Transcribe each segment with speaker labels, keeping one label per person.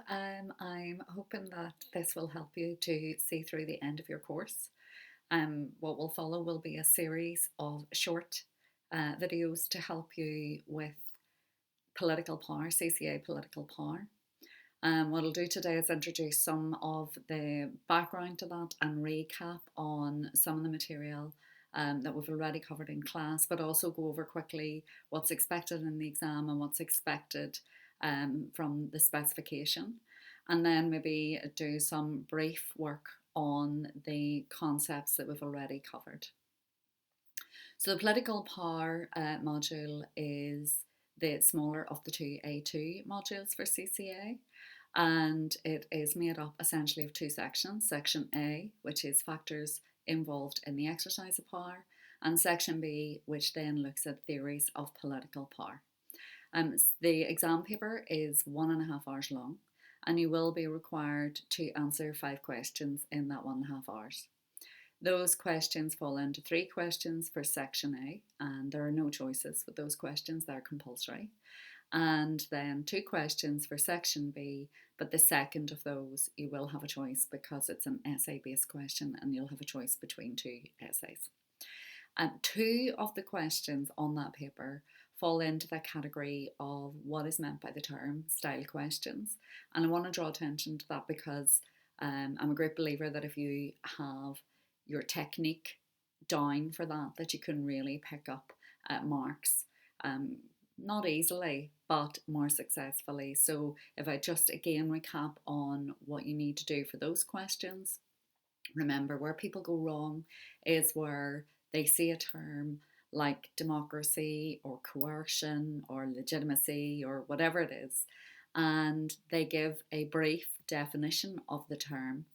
Speaker 1: I'm hoping that this will help you to see through the end of your course. What will follow will be a series of short videos to help you with political power, CCA political power. What I'll do today is introduce some of the background to that and recap on some of the material that we've already covered in class, but also go over quickly what's expected in the exam and what's expected from the specification. And then maybe do some brief work on the concepts that we've already covered. So the political power module is the smaller of the two A2 modules for CCA, and it is made up essentially of two sections. Section A, which is factors involved in the exercise of power, and Section B, which then looks at theories of political power. The exam paper is 1.5 hours long, and you will be required to answer 5 questions in that 1.5 hours. Those questions fall into 3 questions for Section A, and there are no choices with those questions, they're compulsory. And then 2 questions for Section B, but the second of those you will have a choice because it's an essay-based question and you'll have a choice between 2 essays. And 2 of the questions on that paper fall into the category of what is meant by the term style questions. And I want to draw attention to that because I'm a great believer that if you have your technique down for that, that you can really pick up marks. Not easily, but more successfully. So if I just again recap on what you need to do for those questions, remember where people go wrong is where they see a term like democracy or coercion or legitimacy or whatever it is, and they give a brief definition of the term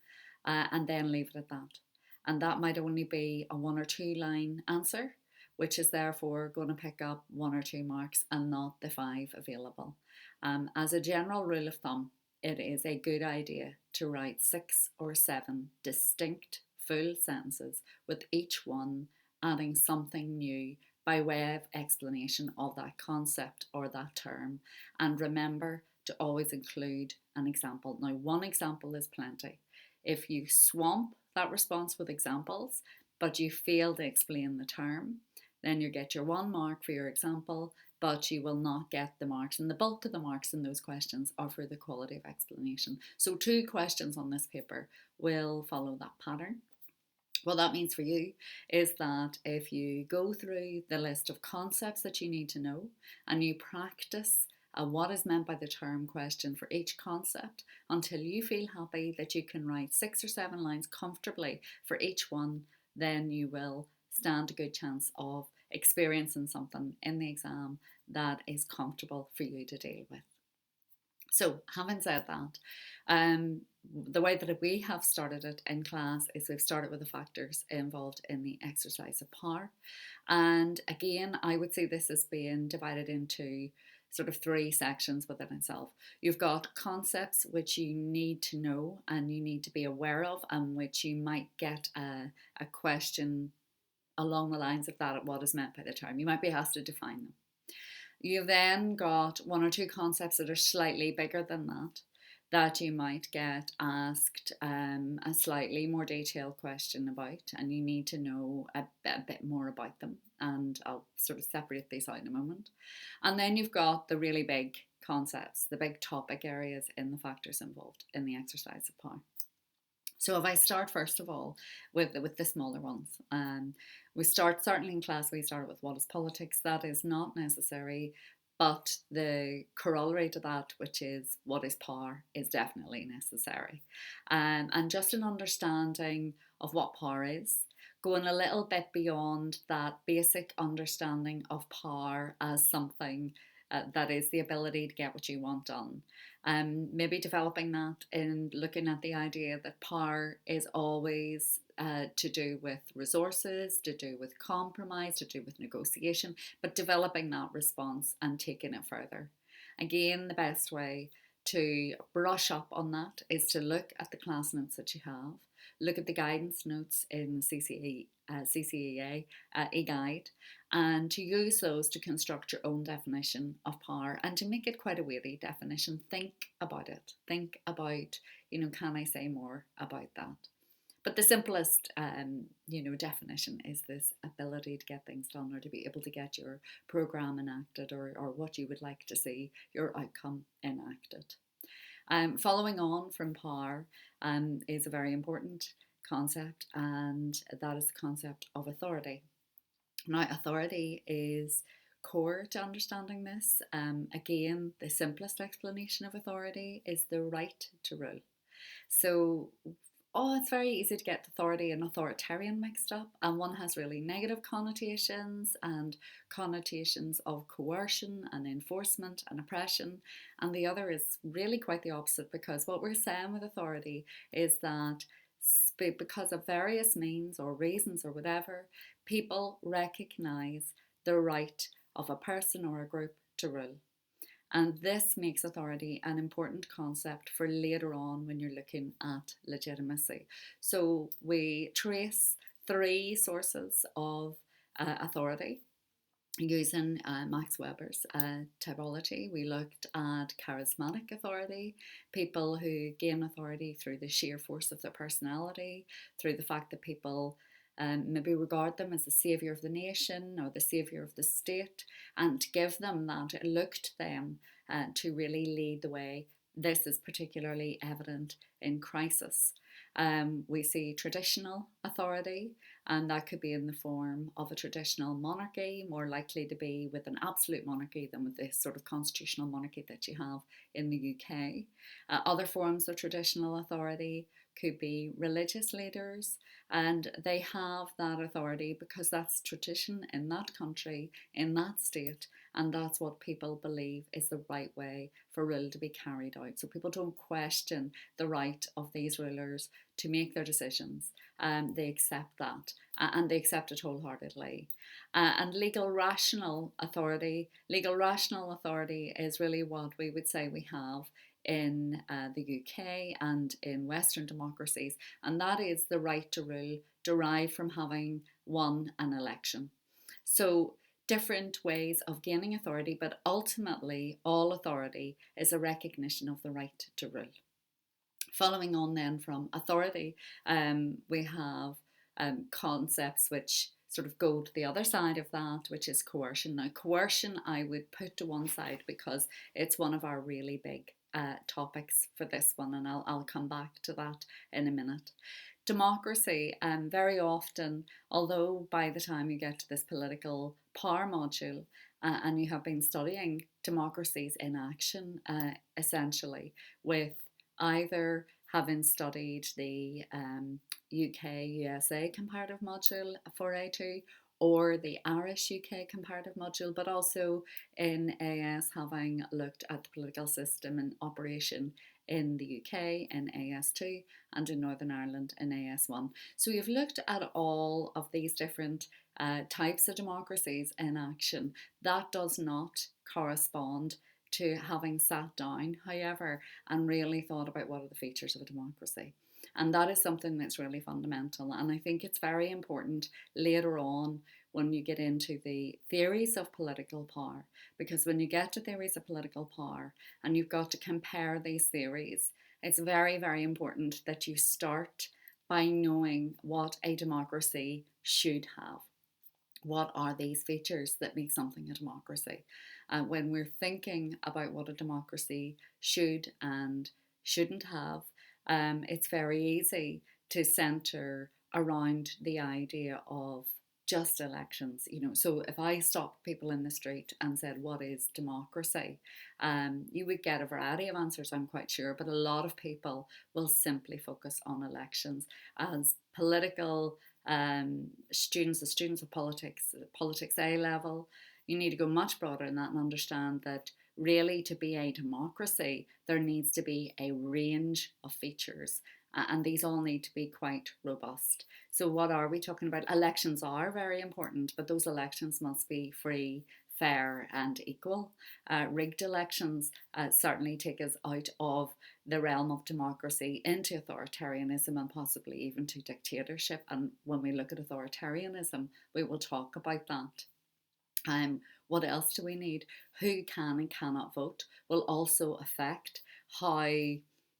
Speaker 1: and then leave it at that. And that might only be a 1 or 2 line answer, which is therefore going to pick up 1 or 2 marks and not the 5 available. As a general rule of thumb, it is a good idea to write 6 or 7 distinct full sentences with each one adding something new by way of explanation of that concept or that term. And remember to always include an example. Now, 1 example is plenty. If you swamp that response with examples, but you fail to explain the term, then you get your 1 mark for your example, but you will not get the marks. And the bulk of the marks in those questions are for the quality of explanation. So 2 questions on this paper will follow that pattern. What that means for you is that if you go through the list of concepts that you need to know and you practice what is meant by the term question for each concept until you feel happy that you can write 6 or 7 lines comfortably for each one, then you will stand a good chance of experiencing something in the exam that is comfortable for you to deal with. So having said that, the way that we have started it in class is we've started with the factors involved in the exercise of power. And again, I would say this is being divided into sort of 3 sections within itself. You've got concepts which you need to know and you need to be aware of, and which you might get a question along the lines of that, what is meant by the term. You might be asked to define them. You've then got 1 or 2 concepts that are slightly bigger than that you might get asked a slightly more detailed question about, and you need to know a bit more about them. And I'll sort of separate these out in a moment. And then you've got the really big concepts, the big topic areas in the factors involved in the exercise of power. So if I start first of all with the smaller ones, we start, certainly in class we started with what is politics. That is not necessary, but the corollary to that, which is what is power, is definitely necessary. And just an understanding of what power is, going a little bit beyond that basic understanding of power as something that is the ability to get what you want done. Maybe developing that in looking at the idea that power is always to do with resources, to do with compromise, to do with negotiation, but developing that response and taking it further. Again, the best way to brush up on that is to look at the class notes that you have, look at the guidance notes in CCEA A guide, and to use those to construct your own definition of power and to make it quite a weighty definition. Think about it. Think about, can I say more about that? But the simplest, definition is this ability to get things done or to be able to get your program enacted or what you would like to see your outcome enacted. Following on from power is a very important concept, and that is the concept of authority. Now, authority is core to understanding this. Again, the simplest explanation of authority is the right to rule. So, it's very easy to get authority and authoritarian mixed up, and one has really negative connotations and connotations of coercion and enforcement and oppression, and the other is really quite the opposite, because what we're saying with authority is that because of various means or reasons or whatever, people recognize the right of a person or a group to rule. And this makes authority an important concept for later on when you're looking at legitimacy. So we trace three sources of authority using Max Weber's typology. We looked at charismatic authority, people who gain authority through the sheer force of their personality, through the fact that people maybe regard them as the saviour of the nation or the saviour of the state, and give them that, look to them to really lead the way. This is particularly evident in crisis. We see traditional authority, and that could be in the form of a traditional monarchy, more likely to be with an absolute monarchy than with this sort of constitutional monarchy that you have in the UK. Other forms of traditional authority could be religious leaders, and they have that authority because that's tradition in that country, in that state, and that's what people believe is the right way for rule to be carried out. So people don't question the right of these rulers to make their decisions. They accept that, and they accept it wholeheartedly. And legal rational authority is really what we would say we have in the UK and in Western democracies, and that is the right to rule derived from having won an election. So different ways of gaining authority, but ultimately all authority is a recognition of the right to rule. Following on then from authority, we have concepts which sort of go to the other side of that, which is coercion. Now, coercion I would put to one side because it's one of our really big topics for this one, and I'll come back to that in a minute. Democracy, very often, although by the time you get to this political power module and you have been studying democracies in action, essentially, with either having studied the UK USA comparative module for A2 or the Irish UK comparative module, but also in AS having looked at the political system in operation in the UK in AS2 and in Northern Ireland in AS1. So you've looked at all of these different types of democracies in action. That does not correspond to having sat down, however, and really thought about what are the features of a democracy. And that is something that's really fundamental. And I think it's very important later on when you get into the theories of political power, because when you get to theories of political power and you've got to compare these theories, it's very, very important that you start by knowing what a democracy should have. What are these features that make something a democracy? When we're thinking about what a democracy should and shouldn't have, it's very easy to centre around the idea of just elections. So if I stopped people in the street and said, what is democracy? You would get a variety of answers, I'm quite sure, but a lot of people will simply focus on elections. As political students, the students of politics A level, you need to go much broader than that and understand that really to be a democracy, there needs to be a range of features, and these all need to be quite robust. So what are we talking about? Elections are very important, but those elections must be free, fair and equal. Rigged elections certainly take us out of the realm of democracy into authoritarianism and possibly even to dictatorship. And when we look at authoritarianism, we will talk about that. What else do we need? Who can and cannot vote will also affect how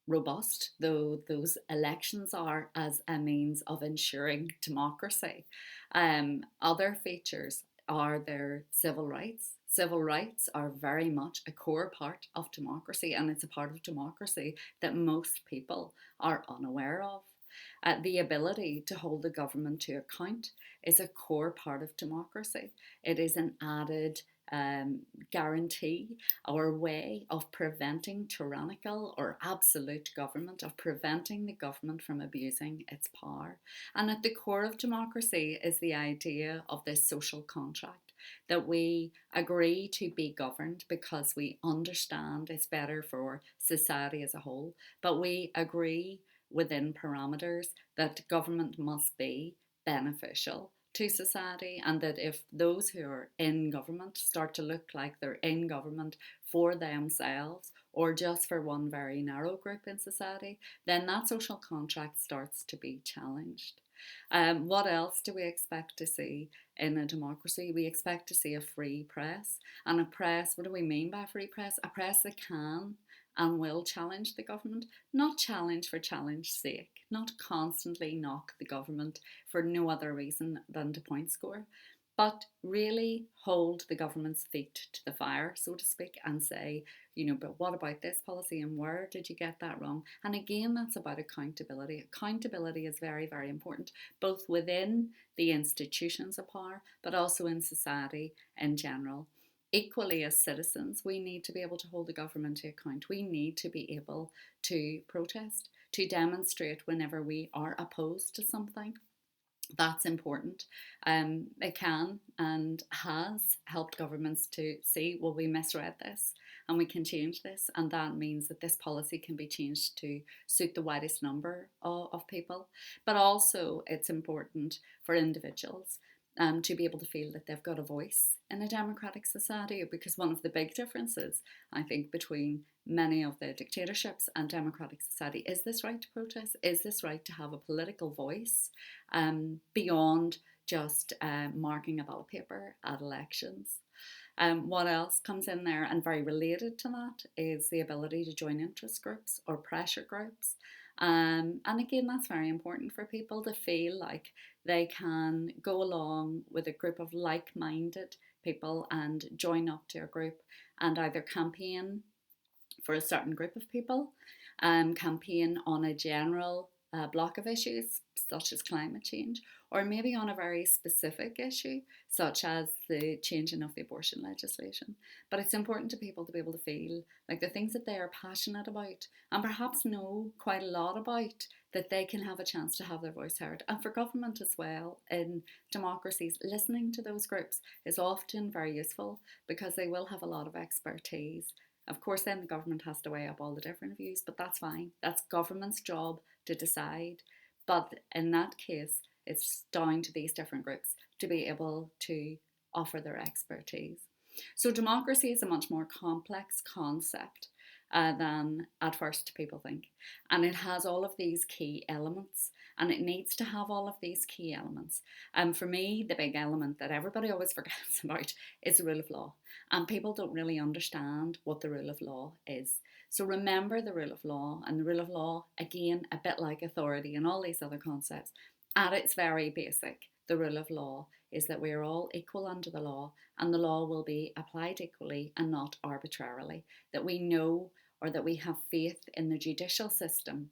Speaker 1: robust though those elections are as a means of ensuring democracy. Other features are their civil rights. Civil rights are very much a core part of democracy, and it's a part of democracy that most people are unaware of. The ability to hold the government to account is a core part of democracy. It is an added guarantee or way of preventing tyrannical or absolute government, of preventing the government from abusing its power. And at the core of democracy is the idea of this social contract, that we agree to be governed because we understand it's better for society as a whole, but we agree within parameters that government must be beneficial to society, and that if those who are in government start to look like they're in government for themselves or just for one very narrow group in society, then that social contract starts to be challenged. What else do we expect to see in a democracy? We expect to see a free press. And a press, what do we mean by a free press? A press that can and will challenge the government, not challenge for challenge's sake, not constantly knock the government for no other reason than to point score, but really hold the government's feet to the fire, so to speak, and say, but what about this policy and where did you get that wrong? And again, that's about accountability. Accountability is very, very important, both within the institutions of power, but also in society in general. Equally, as citizens, we need to be able to hold the government to account. We need to be able to protest, to demonstrate whenever we are opposed to something. That's important. It can and has helped governments to see, well, we misread this and we can change this. And that means that this policy can be changed to suit the widest number of people. But also, it's important for individuals to be able to feel that they've got a voice in a democratic society, because one of the big differences, I think, between many of the dictatorships and democratic society is this right to protest, is this right to have a political voice beyond just marking a ballot paper at elections. What else comes in there, and very related to that, is the ability to join interest groups or pressure groups. And again, that's very important for people to feel like they can go along with a group of like-minded people and join up to a group and either campaign for a certain group of people, campaign on a general block of issues such as climate change, or maybe on a very specific issue such as the changing of the abortion legislation. But it's important to people to be able to feel like the things that they are passionate about and perhaps know quite a lot about, that they can have a chance to have their voice heard. And for government as well, in democracies, listening to those groups is often very useful because they will have a lot of expertise. Of course, then the government has to weigh up all the different views, but that's fine. That's government's job to decide. But in that case, it's down to these different groups to be able to offer their expertise. So democracy is a much more complex concept than at first people think. And it has all of these key elements, and it needs to have all of these key elements. And for me, the big element that everybody always forgets about is the rule of law. And people don't really understand what the rule of law is. So remember the rule of law, and the rule of law, again, a bit like authority and all these other concepts, at its very basic, the rule of law is that we are all equal under the law, and the law will be applied equally and not arbitrarily. That we know, or that we have faith in the judicial system,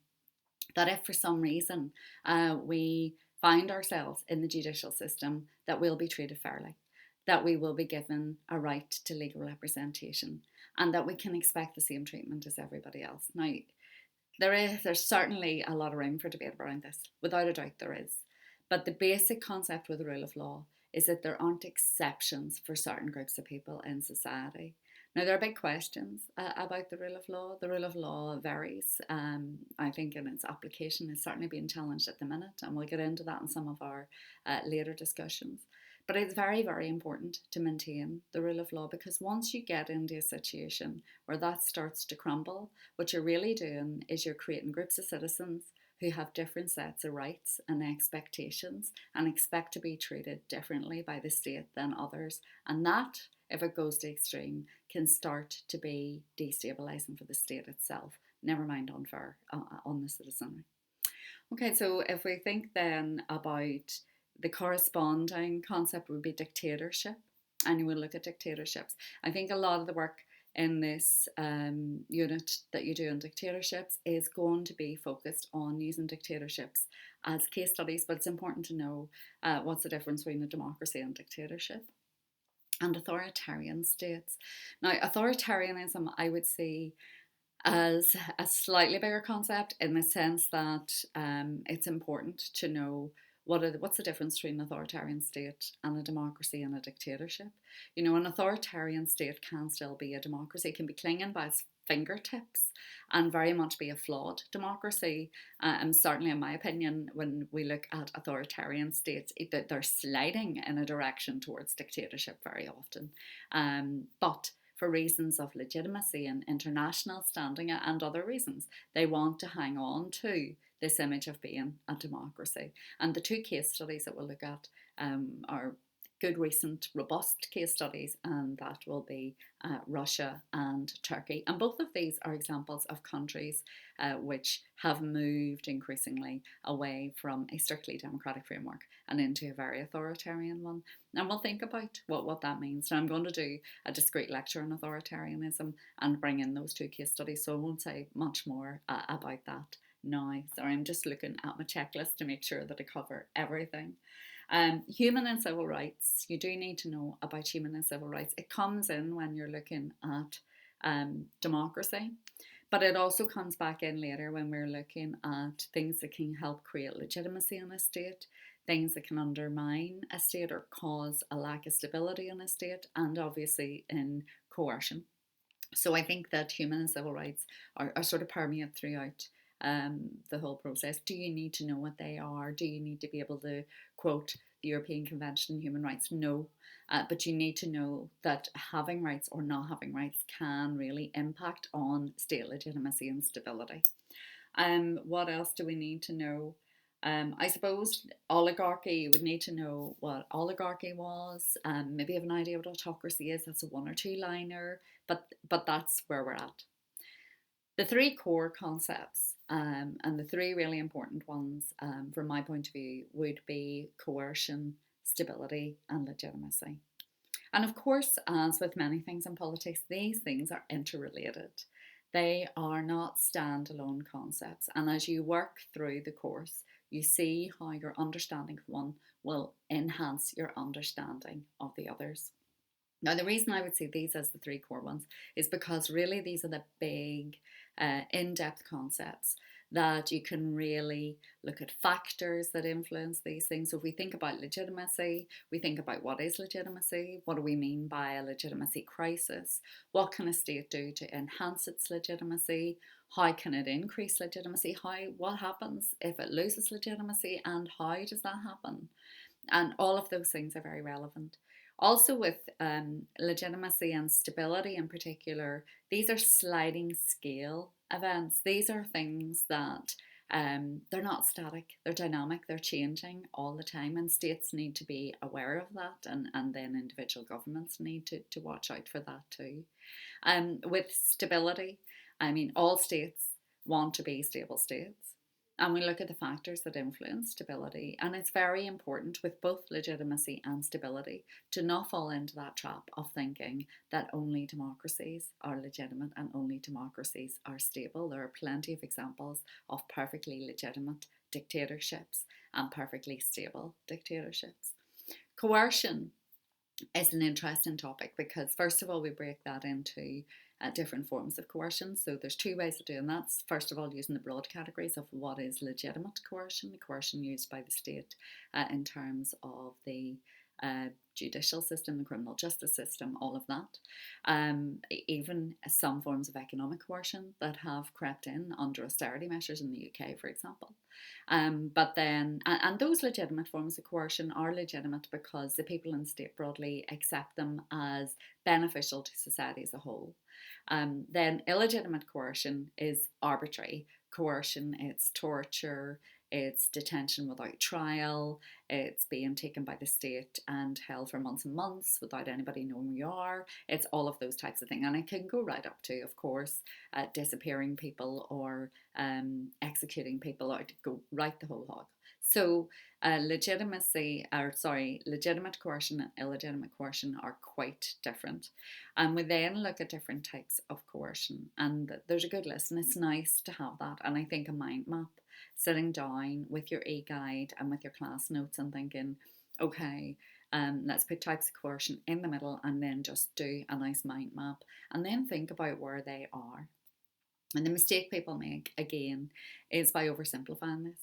Speaker 1: that if for some reason we find ourselves in the judicial system, that we'll be treated fairly, that we will be given a right to legal representation, and that we can expect the same treatment as everybody else. Now, there's certainly a lot of room for debate around this, without a doubt there is. But the basic concept with the rule of law is that there aren't exceptions for certain groups of people in society. Now, there are big questions about the rule of law. The rule of law varies. I think in its application is certainly being challenged at the minute, and we'll get into that in some of our later discussions. But it's very, very important to maintain the rule of law, because once you get into a situation where that starts to crumble, what you're really doing is you're creating groups of citizens who have different sets of rights and expectations and expect to be treated differently by the state than others. And that, if it goes to extreme, can start to be destabilising for the state itself, never mind unfair on the citizenry. Okay, so if we think then about the corresponding concept would be dictatorship, and you will look at dictatorships. I think a lot of the work in this unit that you do on dictatorships is going to be focused on using dictatorships as case studies, but it's important to know what's the difference between a democracy and dictatorship and authoritarian states. Now, authoritarianism, I would see as a slightly bigger concept in the sense that it's important to know what's the difference between an authoritarian state and a democracy and a dictatorship. You know, an authoritarian state can still be a democracy, it can be clinging by its fingertips and very much be a flawed democracy. And certainly, in my opinion, when we look at authoritarian states, they're sliding in a direction towards dictatorship very often. But for reasons of legitimacy and international standing and other reasons, they want to hang on to this image of being a democracy. And the two case studies that we'll look at are good, recent, robust case studies, and that will be Russia and Turkey. And both of these are examples of countries which have moved increasingly away from a strictly democratic framework and into a very authoritarian one. And we'll think about what that means. Now, I'm going to do a discrete lecture on authoritarianism and bring in those two case studies, so I won't say much more about that now. Sorry, I'm just looking at my checklist to make sure that I cover everything. Human and civil rights, you do need to know about human and civil rights. It comes in when you're looking at democracy, but it also comes back in later when we're looking at things that can help create legitimacy in a state, things that can undermine a state or cause a lack of stability in a state, and obviously in coercion. So I think that human and civil rights are sort of permeate throughout the whole process. Do you need to know what they are? Do you need to be able to quote the European Convention on Human Rights? No. But you need to know that having rights or not having rights can really impact on state legitimacy and stability. What else do we need to know? I suppose oligarchy, you would need to know what oligarchy was, maybe have an idea what autocracy is. That's a one or two liner, but that's where we're at. The three core concepts and the three really important ones from my point of view would be coercion, stability and legitimacy. And of course, as with many things in politics, these things are interrelated. They are not standalone concepts. And as you work through the course, you see how your understanding of one will enhance your understanding of the others. Now, the reason I would see these as the three core ones is because really these are the big, in-depth concepts that you can really look at factors that influence these things. So if we think about legitimacy, we think about what is legitimacy, what do we mean by a legitimacy crisis, what can a state do to enhance its legitimacy, how can it increase legitimacy, what happens if it loses legitimacy and how does that happen? And all of those things are very relevant. Also with legitimacy and stability in particular, these are sliding scale events. These are things that they're not static, they're dynamic, they're changing all the time, and states need to be aware of that, and then individual governments need to watch out for that too. With stability, I mean, all states want to be stable states. And we look at the factors that influence stability. And it's very important with both legitimacy and stability to not fall into that trap of thinking that only democracies are legitimate and only democracies are stable. There are plenty of examples of perfectly legitimate dictatorships and perfectly stable dictatorships. Coercion is an interesting topic because, first of all, we break that into different forms of coercion. So there's two ways of doing that. First of all, using the broad categories of what is legitimate coercion, the coercion used by the state in terms of the judicial system, the criminal justice system, all of that. Even some forms of economic coercion that have crept in under austerity measures in the UK, for example. But then, and those legitimate forms of coercion are legitimate because the people in the state broadly accept them as beneficial to society as a whole. Then illegitimate coercion is arbitrary coercion, it's torture, it's detention without trial, it's being taken by the state and held for months and months without anybody knowing who you are. It's all of those types of things. And it can go right up to, of course, disappearing people or executing people, or to go right the whole hog. So legitimate coercion and illegitimate coercion are quite different. And we then look at different types of coercion. And there's a good list, and it's nice to have that. And I think a mind map, sitting down with your e-guide and with your class notes and thinking, okay, let's put types of coercion in the middle and then just do a nice mind map and then think about where they are. And the mistake people make, again, is by oversimplifying this.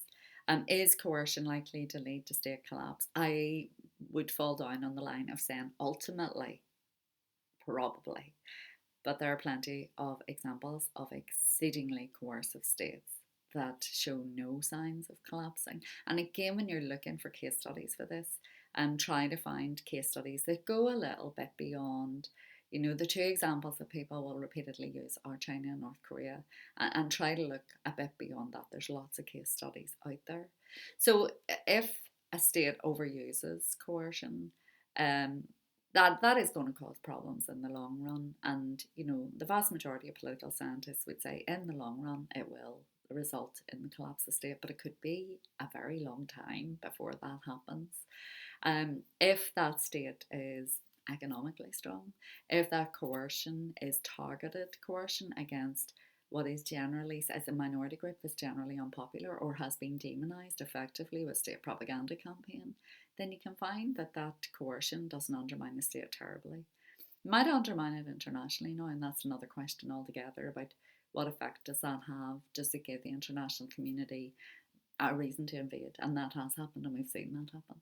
Speaker 1: Is coercion likely to lead to state collapse? I would fall down on the line of saying ultimately, probably. But there are plenty of examples of exceedingly coercive states that show no signs of collapsing. And again, when you're looking for case studies for this, try to find case studies that go a little bit beyond. The two examples that people will repeatedly use are China and North Korea, and try to look a bit beyond that. There's lots of case studies out there. So if a state overuses coercion, that is going to cause problems in the long run. And, the vast majority of political scientists would say in the long run, it will result in the collapse of the state, but it could be a very long time before that happens. If that state is economically strong, if that coercion is targeted coercion against what is generally, as a minority group, is generally unpopular or has been demonized effectively with state propaganda campaign, then you can find that coercion doesn't undermine the state terribly. It might undermine it internationally now, and that's another question altogether about what effect does that have? Does it give the international community a reason to invade? And that has happened, and we've seen that happen.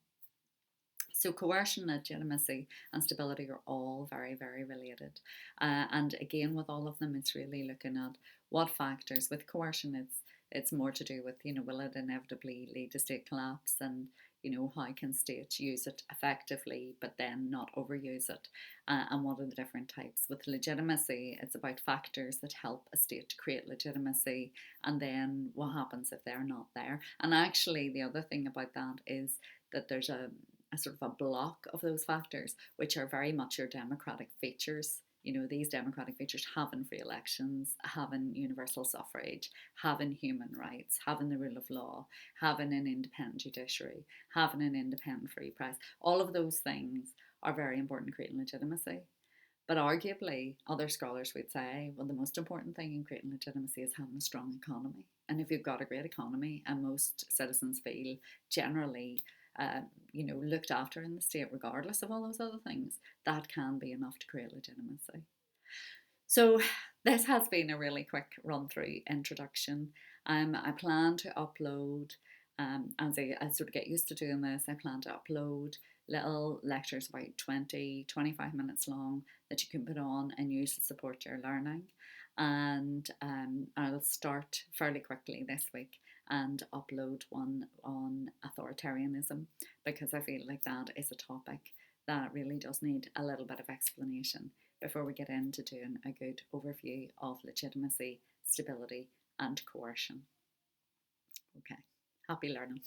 Speaker 1: So coercion, legitimacy and stability are all very, very related. And again, with all of them, it's really looking at what factors. With coercion, it's more to do with, will it inevitably lead to state collapse, and, how can states use it effectively but then not overuse it, and what are the different types. With legitimacy, it's about factors that help a state to create legitimacy, and then what happens if they're not there. And actually, the other thing about that is that there's a sort of a block of those factors, which are very much your democratic features. These democratic features, having free elections, having universal suffrage, having human rights, having the rule of law, having an independent judiciary, having an independent free press. All of those things are very important in creating legitimacy. But arguably, other scholars would say, well, the most important thing in creating legitimacy is having a strong economy. And if you've got a great economy, and most citizens feel generally looked after in the state, regardless of all those other things, that can be enough to create legitimacy. So this has been a really quick run-through introduction. I plan to upload, as I sort of get used to doing this, I plan to upload little lectures about 20-25 minutes long that you can put on and use to support your learning. And I'll start fairly quickly this week and upload one on authoritarianism, because I feel like that is a topic that really does need a little bit of explanation before we get into doing a good overview of legitimacy, stability, and coercion. Okay, happy learning.